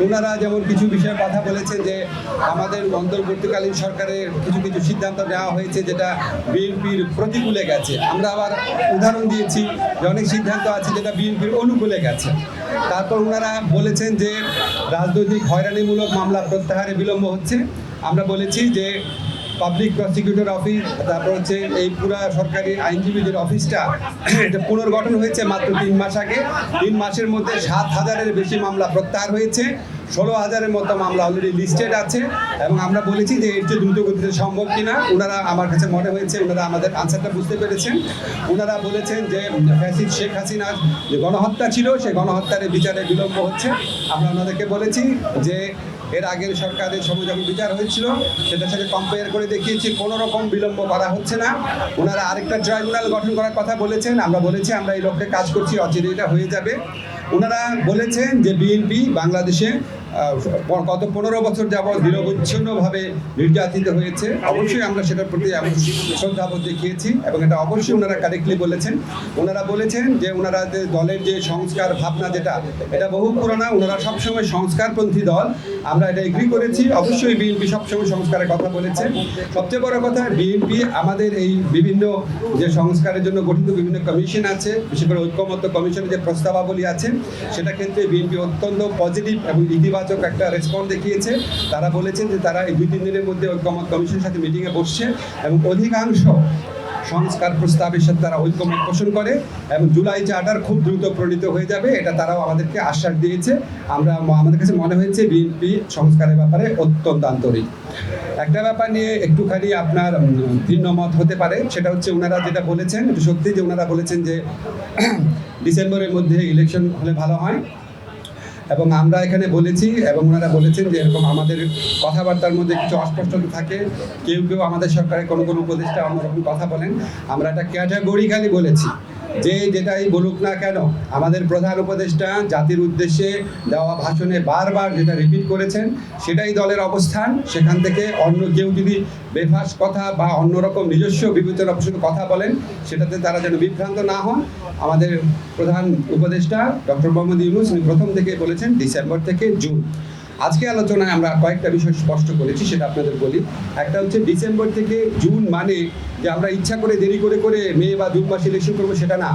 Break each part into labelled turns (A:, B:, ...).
A: ওনারা যেমন কিছু বিষয়ে কথা বলেছেন যে আমাদের অন্তর্বর্তীকালীন সরকারের কিছু কিছু সিদ্ধান্ত নেওয়া হয়েছে যেটা বিএনপির প্রতিকূলে গেছে। আমরা আবার উদাহরণ দিয়েছি যে অনেক সিদ্ধান্ত আছে যেটা বিএনপির অনুকূলে গেছে। তারপর ওনারা বলেছেন যে রাজনৈতিক হয়রানিমূলক মামলা প্রত্যাহারে বিলম্ব হচ্ছে। আমরা বলেছি যে পাবলিক প্রসিকিউটর অফিস, তারপর হচ্ছে এই পুরা সরকারি আইনজীবীদের অফিসটা এটা পুনর্গঠন হয়েছে মাত্র 3 মাস আগে। 3 মাসের মধ্যে 7,000-এর বেশি মামলা প্রত্যাহার হয়েছে, 16,000-এর মতো মামলা অলরেডি লিস্টেড আছে। এবং আমরা বলেছি যে এর চেয়ে দ্রুত গতিতে সম্ভব কিনা। ওনারা, আমার কাছে মনে হয়েছে ওনারা আমাদের আনসারটা বুঝতে পেরেছেন। ওনারা বলেছেন যে ফ্যাসিস্ট শেখ হাসিনার যে গণহত্যা ছিল সেই গণহত্যার বিচারে বিলম্ব হচ্ছে। আমরা ওনাদেরকে বলেছি যে এর আগের সরকারের সময় যখন বিচার হয়েছিল সেটার সাথে কম্পেয়ার করে দেখিয়েছি কোনো রকম বিলম্ব করা হচ্ছে না। ওনারা আরেকটা ট্রাইব্যুনাল গঠন করার কথা বলেছেন। আমরা বলেছি আমরা এই লক্ষ্যে কাজ করছি, অচিরে এটা হয়ে যাবে। ওনারা বলেছেন যে বিএনপি বাংলাদেশে গত 15 বছর যাবৎ নিরবচ্ছিন্নভাবে নির্যাতিত হয়েছে। অবশ্যই আমরা সেটার প্রতি শ্রদ্ধাবোধ দেখিয়েছি এবং এটা অবশ্যই ওনারা কারেক্টলি বলেছেন। ওনারা বলেছেন যে ওনারা যে দলের যে সংস্কার ভাবনা যেটা এটা বহু পুরোনো, ওনারা সবসময় সংস্কারপন্থী দল, আমরা এটা এগ্রি করেছি। অবশ্যই বিএনপি সবসময় সংস্কারের কথা বলেছে। সবচেয়ে বড় কথা, বিএনপি আমাদের এই বিভিন্ন যে সংস্কারের জন্য গঠিত বিভিন্ন কমিশন আছে, বিশেষ করে ঐক্যমত্য কমিশনের যে প্রস্তাবাবলী আছে সেটা ক্ষেত্রে বিএনপি অত্যন্ত পজিটিভ এবং ইতিবাচক একটা রেসপন্স দেখিয়েছে। তারা বলেছেন যে তারা এই 2-3 দিনের মধ্যে ঐক্যমত কমিশনের সাথে মিটিংয়ে বসছে এবং অধিকাংশ সংস্কার প্রস্তাবের সাথে তারা ঐক্যমত পোষণ করে এবং জুলাই চার্টার খুব দ্রুত প্রণীত হয়ে যাবে, এটা তারাও আমাদেরকে আশ্বাস দিয়েছে। আমাদের কাছে মনে হয়েছে বিএনপি সংস্কারের ব্যাপারে অত্যন্ত আন্তরিক। একটা ব্যাপার নিয়ে একটুখানি আপনার ভিন্ন মত হতে পারে, সেটা হচ্ছে ওনারা যেটা বলেছেন সত্যি, যে ওনারা বলেছেন যে ডিসেম্বরের মধ্যে ইলেকশন হলে ভালো হয়। এবং আমরা এখানে বলেছি এবং ওনারা বলেছেন যে এরকম আমাদের কথাবার্তার মধ্যে কিছু অস্পষ্টতা থাকে, কেউ কেউ আমাদের সরকারের কোনো কোনো উপদেষ্টা অন্যরকম কথা বলেন। আমরা এটা ক্যাটাগরিক্যালি বলেছি যে যেটাই বলুক না কেন, আমাদের প্রধান উপদেষ্টা জাতির উদ্দেশ্যে দেওয়া ভাষণে বারবার যেটা রিপিট করেছেন সেটাই দলের অবস্থান। সেখান থেকে অন্য কেউ যদি বেফাস কথা বা অন্যরকম নিজস্ব বিবেচনা প্রসঙ্গে কথা বলেন সেটাতে তারা যেন বিভ্রান্ত না হন। আমাদের প্রধান উপদেষ্টা ডক্টর মোহাম্মদ ইউনূস প্রথম থেকে বলেছেন ডিসেম্বর থেকে জুন। আজকে আলোচনায় আমরা কয়েকটা বিষয় স্পষ্ট করেছি, সেটা আপনাদের বলি। একটা হচ্ছে ডিসেম্বর থেকে জুন মানে যে আমরা ইচ্ছা করে দেরি করে করে মে বা জুন মাসে ইলেকশন করবো সেটা না।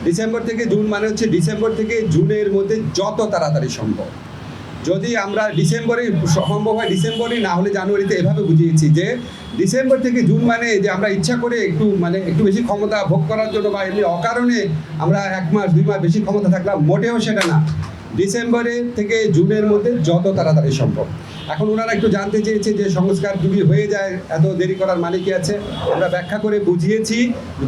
A: ডিসেম্বর থেকে জুন মানে হচ্ছে ডিসেম্বর থেকে জুনের মধ্যে যত তাড়াতাড়ি সম্ভব। যদি আমরা ডিসেম্বরে সম্ভব হয় ডিসেম্বরে, না হলে জানুয়ারিতে, এভাবে বুঝিয়েছি যে ডিসেম্বর থেকে জুন মানে যে আমরা ইচ্ছা করে একটু বেশি ক্ষমতা ভোগ করার জন্য বা এমনি অকারণে আমরা 1 মাস 2 মাস বেশি ক্ষমতা থাকলাম, মোটেও সেটা না। ডিসেম্বরের থেকে জুনের মধ্যে যত তাড়াতাড়ি সম্ভব। এখন ওনারা একটু জানতে চেয়েছে যে সংস্কার যদি হয়ে যায় এত দেরি করার মানে কি আছে। আমরা ব্যাখ্যা করে বুঝিয়েছি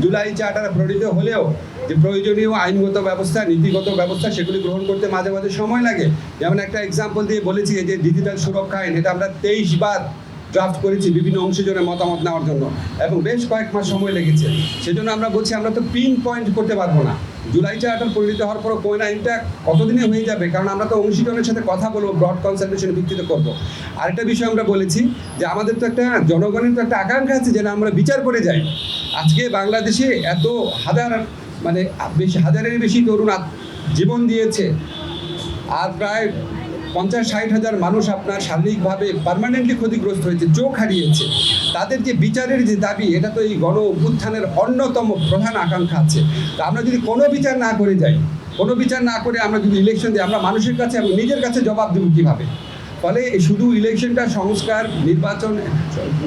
A: জুলাই চার্টার প্রণীত হলেও যে প্রয়োজনীয় আইনগত ব্যবস্থা, নীতিগত ব্যবস্থা সেগুলি গ্রহণ করতে মাঝে মাঝে সময় লাগে। যেমন একটা এক্সাম্পল দিয়ে বলেছি যে ডিজিটাল সুরক্ষা আইন, এটা আমরা 23 বার ড্রাফট করেছি বিভিন্ন অংশজনের মতামত নেওয়ার জন্য এবং বেশ কয়েক মাস সময় লেগেছে। সেজন্য আমরা বলছি আমরা তো পিন পয়েন্ট করতে পারবো না। জুলাই চার্টার পরিণত হওয়ার পরও কোন আইনটা কতদিনে হয়ে যাবে, কারণ আমরা তো অংশীজনের সাথে কথা বলবো, ব্রড কনসালটেশনের ভিত্তিতে করবো। আরেকটা বিষয় আমরা বলেছি যে আমাদের তো একটা জনগণের তো একটা আকাঙ্ক্ষা আছে যেন আমরা বিচার করে যাই। আজকে বাংলাদেশে এত হাজারের বেশি তরুণ জীবন দিয়েছে, আর প্রায় 50-60 হাজার মানুষ আপনার শারীরিকভাবে পার্মানেন্টলি ক্ষতিগ্রস্ত হয়েছে, চোখ হারিয়েছে। তাদের যে বিচারের যে দাবি, এটা তো এই গণ অভ্যুত্থানের অন্যতম প্রধান আকাঙ্ক্ষা আছে। তা আমরা যদি কোনো বিচার না করে যাই, কোনো বিচার না করে আমরা যদি ইলেকশন দিই, আমরা মানুষের কাছে এবং নিজের কাছে জবাব দেবো কীভাবে? ফলে শুধু ইলেকশনটা সংস্কার, নির্বাচন,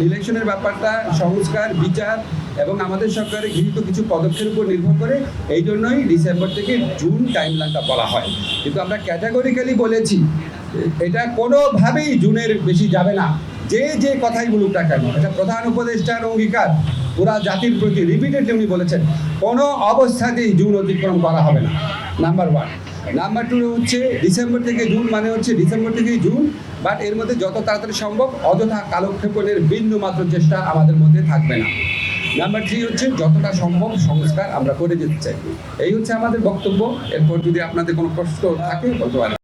A: ইলেকশনের ব্যাপারটা সংস্কার, বিচার এবং আমাদের সরকারের গৃহীত কিছু পদক্ষেপের উপর নির্ভর করে। এই জন্যই ডিসেম্বর থেকে জুন টাইমলাইনটা বলা হয়। কিন্তু আমরা ক্যাটাগরিক্যালি বলেছি এটা কোনোভাবেই জুনের বেশি যাবে না, যে কথাই বলুক না কেন। এটা প্রধান উপদেষ্টার অঙ্গীকার পুরা জাতির প্রতি, রিপিটেডলি উনি বলেছেন কোনো অবস্থাতেই জুন অতিক্রম করা হবে না, নাম্বার 1। নাম্বার 2 হচ্ছে ডিসেম্বর থেকে জুন মানে হচ্ছে ডিসেম্বর থেকেই জুন, বাট এর মধ্যে যত তাড়াতাড়ি সম্ভব অযথা কালক্ষেপণের বিন্দু মাত্র চেষ্টা আমাদের মধ্যে থাকবে না। নাম্বার 3 হচ্ছে যতটা সম্ভব সংস্কার আমরা করে যেতে চাই। এই হচ্ছে আমাদের বক্তব্য। এরপর যদি আপনাদের কোনো প্রশ্ন থাকে বলতে পারেন।